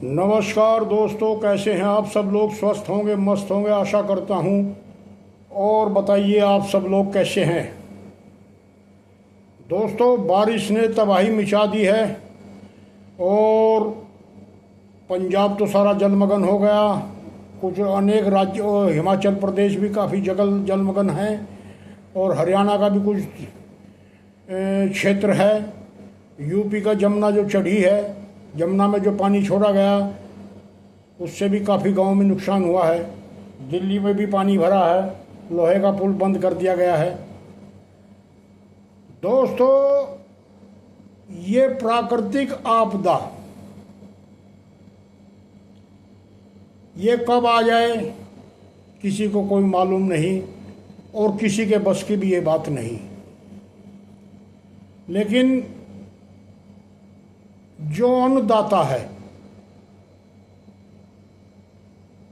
नमस्कार दोस्तों, कैसे हैं आप सब लोग? स्वस्थ होंगे, मस्त होंगे, आशा करता हूं। और बताइए आप सब लोग कैसे हैं? दोस्तों, बारिश ने तबाही मचा दी है और पंजाब तो सारा जलमग्न हो गया। कुछ अनेक राज्य और हिमाचल प्रदेश भी काफ़ी जगह जलमग्न है और हरियाणा का भी कुछ क्षेत्र है। यूपी का जमुना जो चढ़ी है, जमुना में जो पानी छोड़ा गया उससे भी काफ़ी गांव में नुकसान हुआ है। दिल्ली में भी पानी भरा है, लोहे का पुल बंद कर दिया गया है। दोस्तों, ये प्राकृतिक आपदा ये कब आ जाए किसी को कोई मालूम नहीं और किसी के बस की भी ये बात नहीं। लेकिन जो अन्नदाता है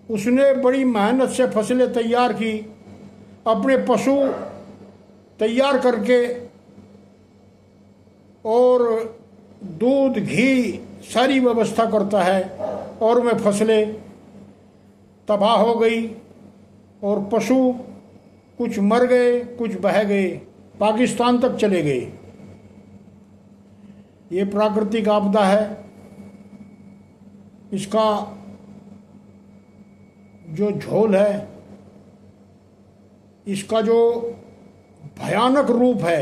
उसने बड़ी मेहनत से फसलें तैयार की, अपने पशु तैयार करके और दूध घी सारी व्यवस्था करता है और में फसलें तबाह हो गई और पशु कुछ मर गए, कुछ बह गए, पाकिस्तान तक चले गए। ये प्राकृतिक आपदा है। इसका जो झोल है, इसका जो भयानक रूप है,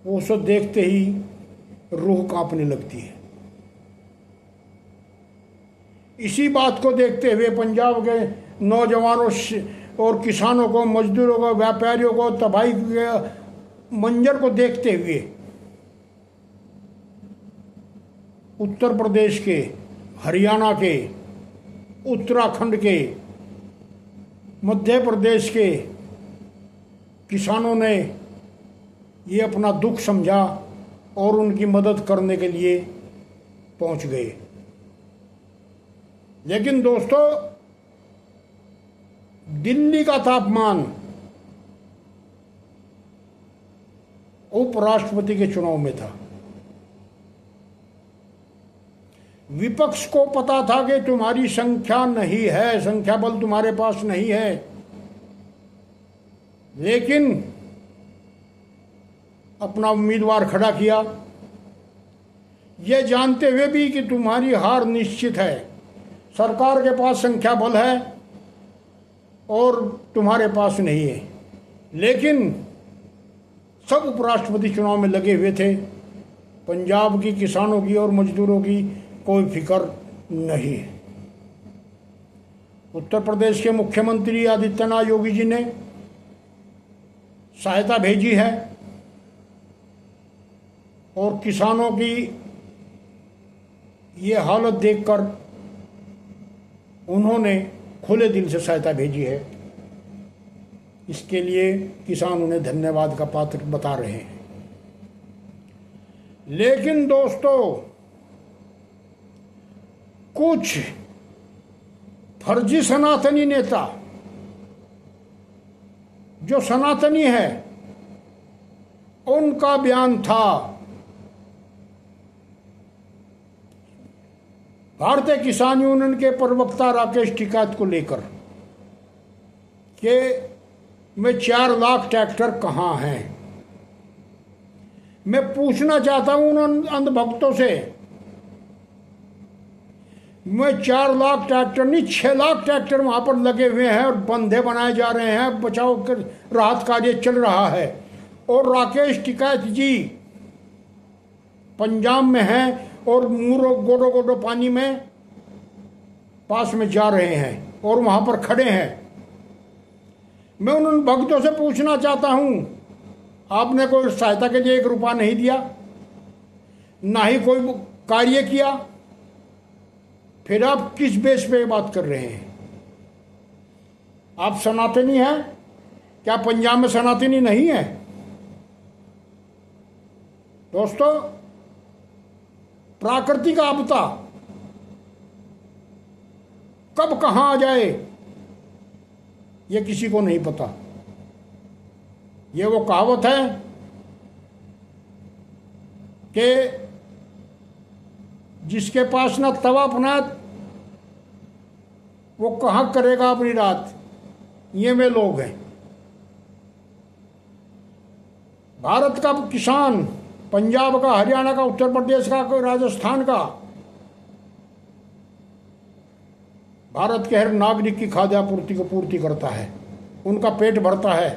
वो उसे देखते ही रूह कांपने लगती है। इसी बात को देखते हुए पंजाब के नौजवानों और किसानों को, मजदूरों को, व्यापारियों को, तबाही के मंजर को देखते हुए उत्तर प्रदेश के, हरियाणा के, उत्तराखंड के, मध्य प्रदेश के किसानों ने ये अपना दुख समझा और उनकी मदद करने के लिए पहुंच गए। लेकिन दोस्तों, दिल्ली का तापमान उपराष्ट्रपति के चुनाव में था। विपक्ष को पता था कि तुम्हारी संख्या नहीं है, संख्या बल तुम्हारे पास नहीं है, लेकिन अपना उम्मीदवार खड़ा किया, ये जानते हुए भी कि तुम्हारी हार निश्चित है। सरकार के पास संख्या बल है और तुम्हारे पास नहीं है। लेकिन सब उपराष्ट्रपति चुनाव में लगे हुए थे। पंजाब की किसानों की और मजदूरों की कोई फिक्र नहीं है। उत्तर प्रदेश के मुख्यमंत्री आदित्यनाथ योगी जी ने सहायता भेजी है और किसानों की ये हालत देखकर उन्होंने खुले दिल से सहायता भेजी है। इसके लिए किसान उन्हें धन्यवाद का पात्र बता रहे हैं। लेकिन दोस्तों, कुछ फर्जी सनातनी नेता जो सनातनी है, उनका बयान था भारतीय किसान यूनियन के प्रवक्ता राकेश टिकैत को लेकर कि मैं 4 लाख ट्रैक्टर कहाँ हैं। मैं पूछना चाहता हूं उन अंधभक्तों से, मैं 4 लाख ट्रैक्टर नहीं, 6 लाख ट्रैक्टर वहां पर लगे हुए हैं और बंधे बनाए जा रहे हैं, बचाव कर राहत कार्य चल रहा है और राकेश टिकैत जी पंजाब में हैं और गोडो गोडो पानी में पास में जा रहे हैं और वहां पर खड़े हैं। मैं उन भक्तों से पूछना चाहता हूं, आपने कोई सहायता के लिए 1 रुपया नहीं दिया, ना ही कोई कार्य किया, फिर आप किस बेस पे बात कर रहे हैं? आप सनातनी हैं? क्या पंजाब में सनातनी नहीं है? दोस्तों, प्राकृतिक आपदा कब कहां आ जाए ये किसी को नहीं पता। ये वो कहावत है कि जिसके पास ना तवा अपना, वो कहाँ करेगा अपनी रात। ये वे लोग हैं। भारत का किसान, पंजाब का, हरियाणा का, उत्तर प्रदेश का, राजस्थान का, भारत के हर नागरिक की खाद्य आपूर्ति को पूर्ति करता है, उनका पेट भरता है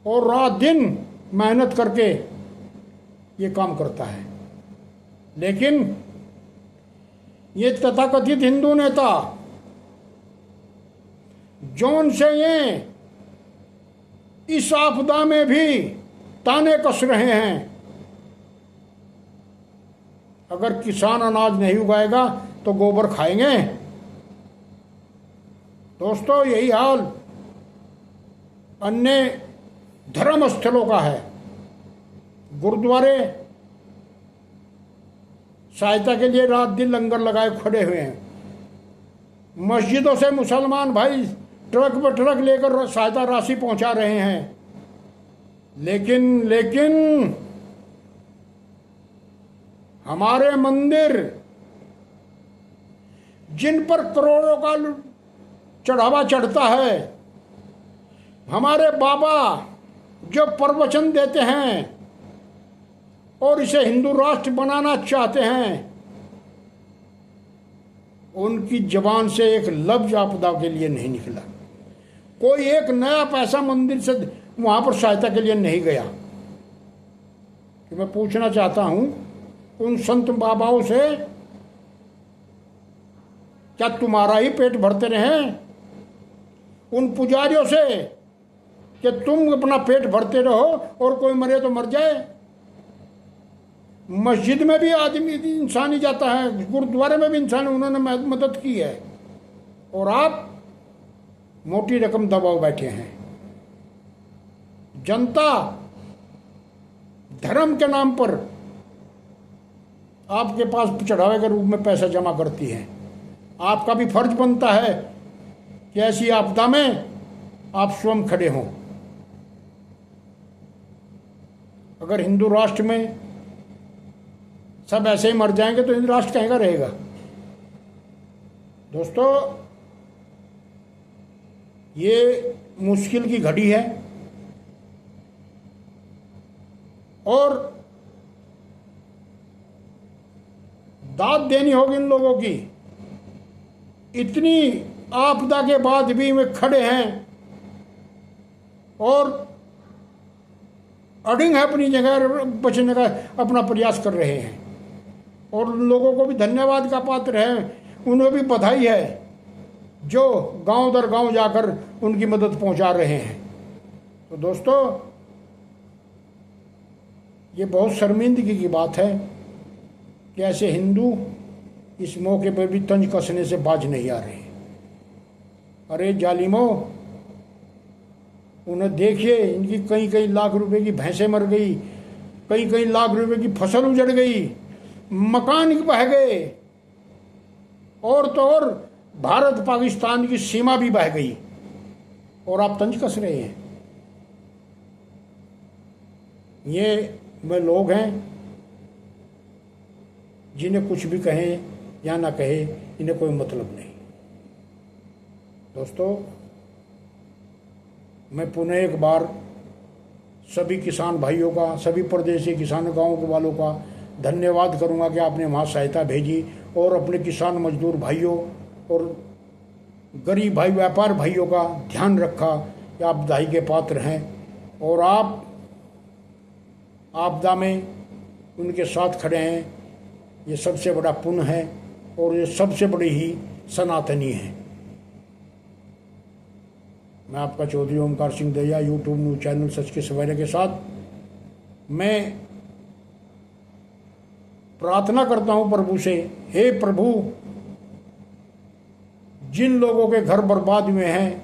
और रात दिन मेहनत करके ये काम करता है। लेकिन ये तथाकथित हिंदू नेता जौन से ये इस आपदा में भी ताने कस रहे हैं, अगर किसान अनाज नहीं उगाएगा तो गोबर खाएंगे। दोस्तों, यही हाल अन्य धर्म स्थलों का है। गुरुद्वारे सहायता के लिए रात दिन लंगर लगाए खड़े हुए हैं। मस्जिदों से मुसलमान भाई ट्रक पर ट्रक लेकर सहायता राशि पहुंचा रहे हैं। लेकिन हमारे मंदिर, जिन पर करोड़ों का चढ़ावा चढ़ता है, हमारे बाबा जो प्रवचन देते हैं और इसे हिंदू राष्ट्र बनाना चाहते हैं, उनकी जबान से एक लफ्ज आपदा के लिए नहीं निकला। कोई एक नया पैसा मंदिर से वहां पर सहायता के लिए नहीं गया। कि मैं पूछना चाहता हूं उन संत बाबाओं से, क्या तुम्हारा ही पेट भरते रहे? उन पुजारियों से कि तुम अपना पेट भरते रहो और कोई मरे तो मर जाए। मस्जिद में भी आदमी इंसान ही जाता है, गुरुद्वारे में भी इंसान, उन्होंने मदद की है, और आप मोटी रकम दबाव बैठे हैं। जनता धर्म के नाम पर आपके पास चढ़ावे के रूप में पैसा जमा करती है। आपका भी फर्ज बनता है कि ऐसी आपदा में आप स्वयं खड़े हों। अगर हिंदू राष्ट्र में सब ऐसे ही मर जाएंगे तो हिंदू राष्ट्र कहीं का रहेगा? दोस्तों, ये मुश्किल की घड़ी है और दाद देनी होगी इन लोगों की। इतनी आपदा के बाद भी वे खड़े हैं और अडिंग है अपनी जगह बचने का अपना प्रयास कर रहे हैं, और लोगों को भी धन्यवाद का पात्र है, उन्हें भी बधाई है जो गांव दर गांव जाकर उनकी मदद पहुंचा रहे हैं। तो दोस्तों, ये बहुत शर्मिंदगी की बात है कि ऐसे हिंदू इस मौके पर भी तंज कसने से बाज नहीं आ रहे। अरे जालिमों, उन्हें देखिए, इनकी कई कई लाख रुपए की भैंसें मर गई, कई कई लाख रुपए की फसल उजड़ गई, मकान बह गए, और तो और भारत पाकिस्तान की सीमा भी बह गई, और आप तंज कस रहे हैं। ये वे लोग हैं जिन्हें कुछ भी कहें या ना कहे, इन्हें कोई मतलब नहीं। दोस्तों, मैं पुनः एक बार सभी किसान भाइयों का, सभी परदेशी किसान गाँव वालों का धन्यवाद करूंगा कि आपने वहाँ सहायता भेजी, और अपने किसान मजदूर भाइयों और गरीब भाई व्यापार भाइयों का ध्यान रखा कि आप बधाई के पात्र हैं, और आप आपदा में उनके साथ खड़े हैं। ये सबसे बड़ा पुण्य है और ये सबसे बड़ी ही सनातनी है। मैं आपका Chaudhary Omkar Singh Dahiya, YouTube news channel सच के सवेरे के साथ मैं प्रार्थना करता हूं प्रभु से, हे प्रभु, जिन लोगों के घर बर्बाद हुए हैं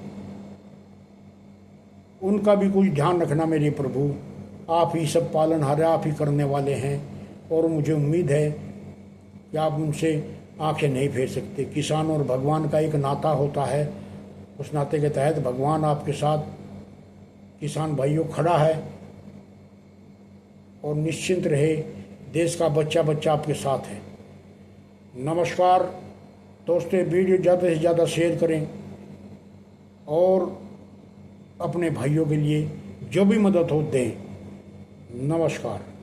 उनका भी कुछ ध्यान रखना मेरे प्रभु। आप ही सब पालनहार, आप ही करने वाले हैं, और मुझे उम्मीद है कि आप उनसे आंखें नहीं फेर सकते। किसान और भगवान का एक नाता होता है, उस नाते के तहत भगवान आपके साथ किसान भाइयों खड़ा है, और निश्चिंत रहे, देश का बच्चा बच्चा आपके साथ है। नमस्कार दोस्तों, वीडियो ज़्यादा से ज़्यादा शेयर करें और अपने भाइयों के लिए जो भी मदद हो दें। नमस्कार।